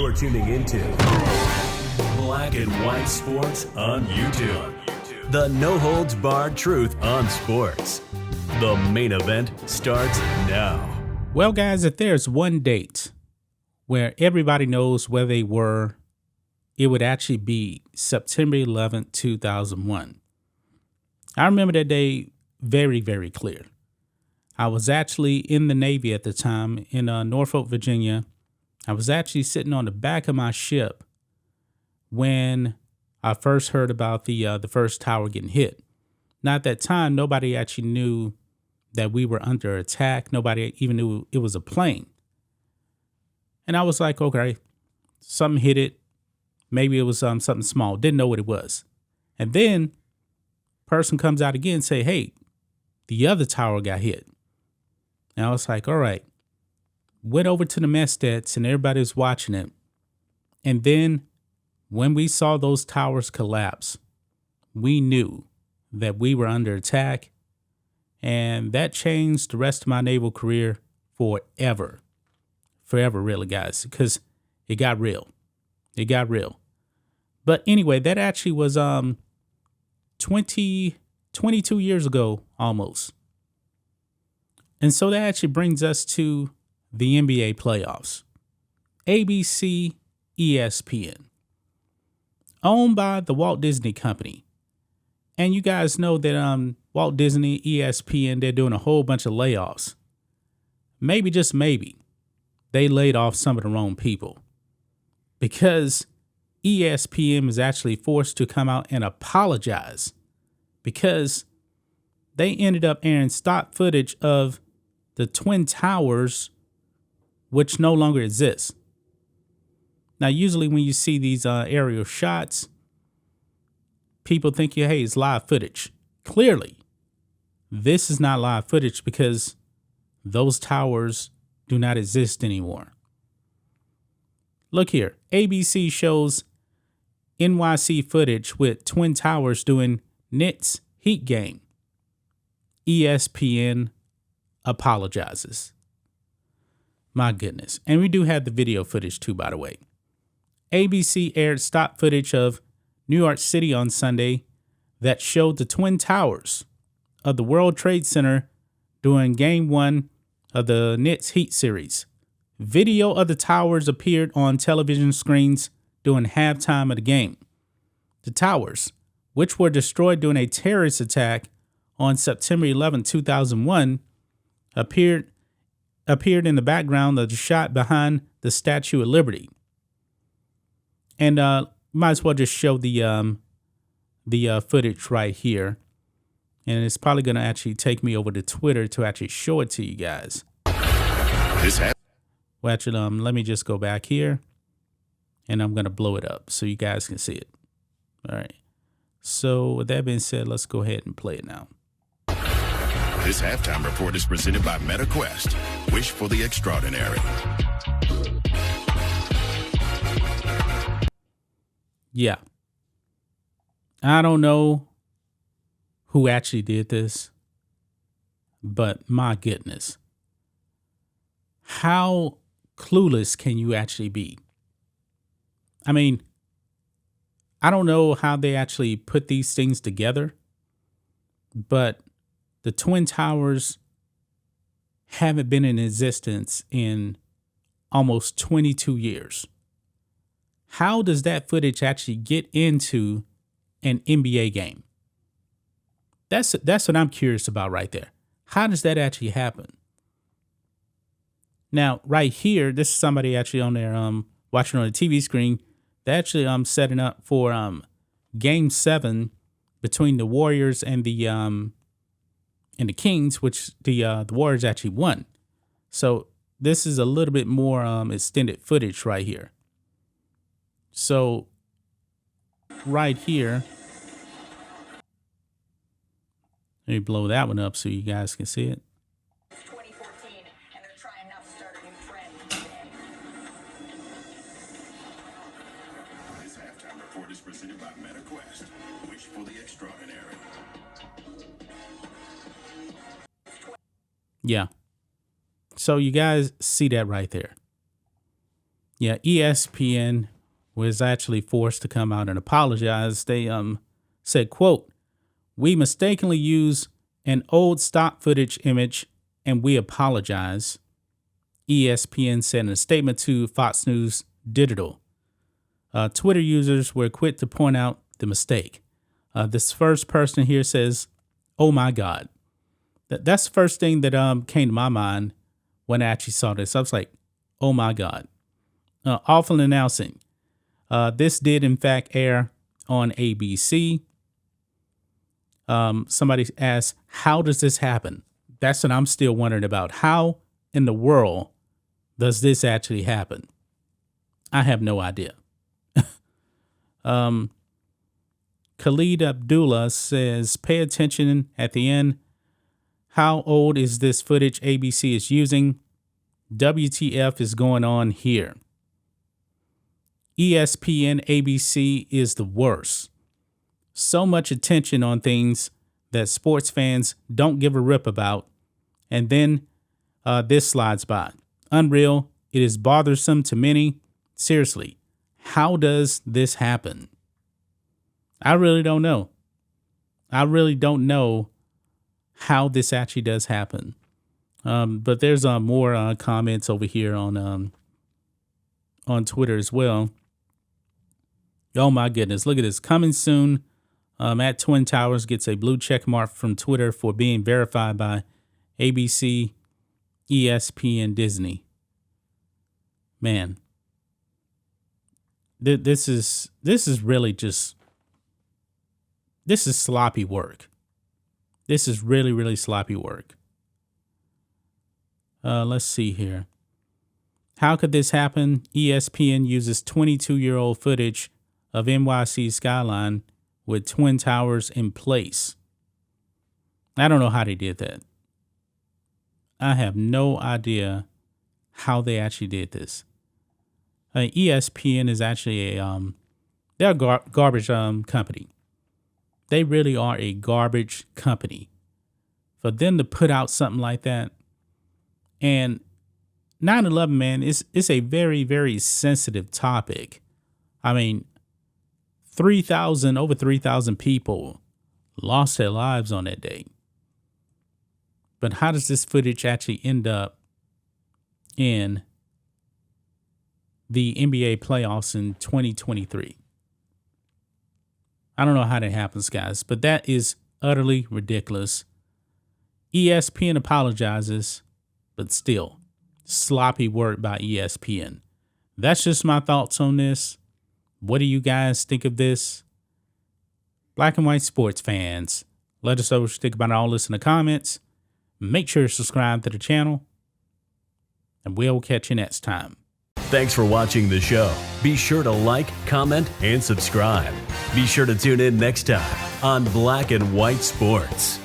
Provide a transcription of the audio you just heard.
You're tuning into Black and White Sports on YouTube. The no-holds-barred truth on sports. The main event starts now. Well, guys, if there's one date where everybody knows where they were, it would actually be September 11th, 2001. I remember that day very, very clear. I was actually in the Navy at the time in Norfolk, Virginia. I was actually sitting on the back of my ship when I first heard about the first tower getting hit. Now, at that time, nobody actually knew that we were under attack. Nobody even knew it was a plane. And I was like, okay, something hit it. Maybe it was something small. Didn't know what it was. And then person comes out again and say, hey, the other tower got hit. And I was like, all right. Went over to the mess decks and everybody was watching it. And then when we saw those towers collapse, we knew that we were under attack. And that changed the rest of my naval career forever. Forever, really, guys, because it got real. It got real. But anyway, that actually was 22 years ago, almost. And so that actually brings us to the NBA playoffs. ABC, ESPN. Owned by the Walt Disney Company. And you guys know that Walt Disney, ESPN, they're doing a whole bunch of layoffs. Maybe, just maybe, they laid off some of the wrong people. Because ESPN was actually forced to come out and apologize. Because they ended up airing stock footage of the Twin Towers, which no longer exists. Now, usually when you see these aerial shots, people think, hey, it's live footage. Clearly, this is not live footage because those towers do not exist anymore. Look here. ABC shows NYC footage with Twin Towers doing Knicks Heat game. ESPN apologizes. My goodness. And we do have the video footage too, by the way. ABC aired stock footage of New York City on Sunday that showed the Twin Towers of the World Trade Center during Game 1 of the Knicks Heat series. Video of the towers appeared on television screens during halftime of the game. The towers, which were destroyed during a terrorist attack on September 11, 2001, appeared in the background of the shot behind the Statue of Liberty. And might as well just show the footage right here. And it's probably going to actually take me over to Twitter to actually show it to you guys. Well, actually, let me just go back here. And I'm going to blow it up so you guys can see it. All right. So with that being said, let's go ahead and play it now. This halftime report is presented by MetaQuest. Wish for the extraordinary. Yeah. I don't know who actually did this, but my goodness. How clueless can you actually be? I mean, I don't know how they actually put these things together, but the Twin Towers haven't been in existence in almost 22 years. How does that footage actually get into an NBA game? That's what I'm curious about right there. How does that actually happen? Now, right here, this is somebody actually on there watching on the TV screen. They're actually setting up for Game 7 between the Warriors and the Kings, which the Warriors actually won. So this is a little bit more extended footage right here. So right here, let me blow that one up so you guys can see it. 2014, and they're trying now to start a new trend. This halftime report is presented by MetaQuest. Wish for the extraordinary. Yeah. So you guys see that right there. Yeah, ESPN was actually forced to come out and apologize. They said, quote, "We mistakenly used an old stock footage image and we apologize," ESPN said in a statement to Fox News Digital. Twitter users were quick to point out the mistake. This first person here says, "Oh my God." That's the first thing that came to my mind when I actually saw this. I was like, "Oh my God." Awful announcing. This did in fact air on ABC. Somebody asked, how does this happen? That's what I'm still wondering about. How in the world does this actually happen? I have no idea. Khalid Abdullah says, pay attention at the end. How old is this footage ABC is using? WTF is going on here? ESPN ABC is the worst. So much attention on things that sports fans don't give a rip about. And then this slides by. Unreal. It is bothersome to many. Seriously, how does this happen? I really don't know. I really don't know how this actually does happen. But there's more comments over here on Twitter as well. Oh my goodness, look at this. Coming soon. At Twin Towers gets a blue check mark from Twitter for being verified by ABC, ESPN, Disney. Man, this is really just, this is sloppy work. This is really, really sloppy work. Let's see here. How could this happen? ESPN uses 22-year-old footage of NYC skyline with Twin Towers in place. I don't know how they did that. I have no idea how they actually did this. ESPN is actually they're a garbage company. They really are a garbage company. For them to put out something like that, and 9/11, man, it's a very, very sensitive topic. I mean, over 3,000 people lost their lives on that day. But how does this footage actually end up in the NBA playoffs in 2023? I don't know how that happens, guys, but that is utterly ridiculous. ESPN apologizes, but still, sloppy work by ESPN. That's just my thoughts on this. What do you guys think of this? Black and white sports fans, let us know what you think about all this in the comments. Make sure to subscribe to the channel, and we'll catch you next time. Thanks for watching the show. Be sure to like, comment, and subscribe. Be sure to tune in next time on Black and White Sports.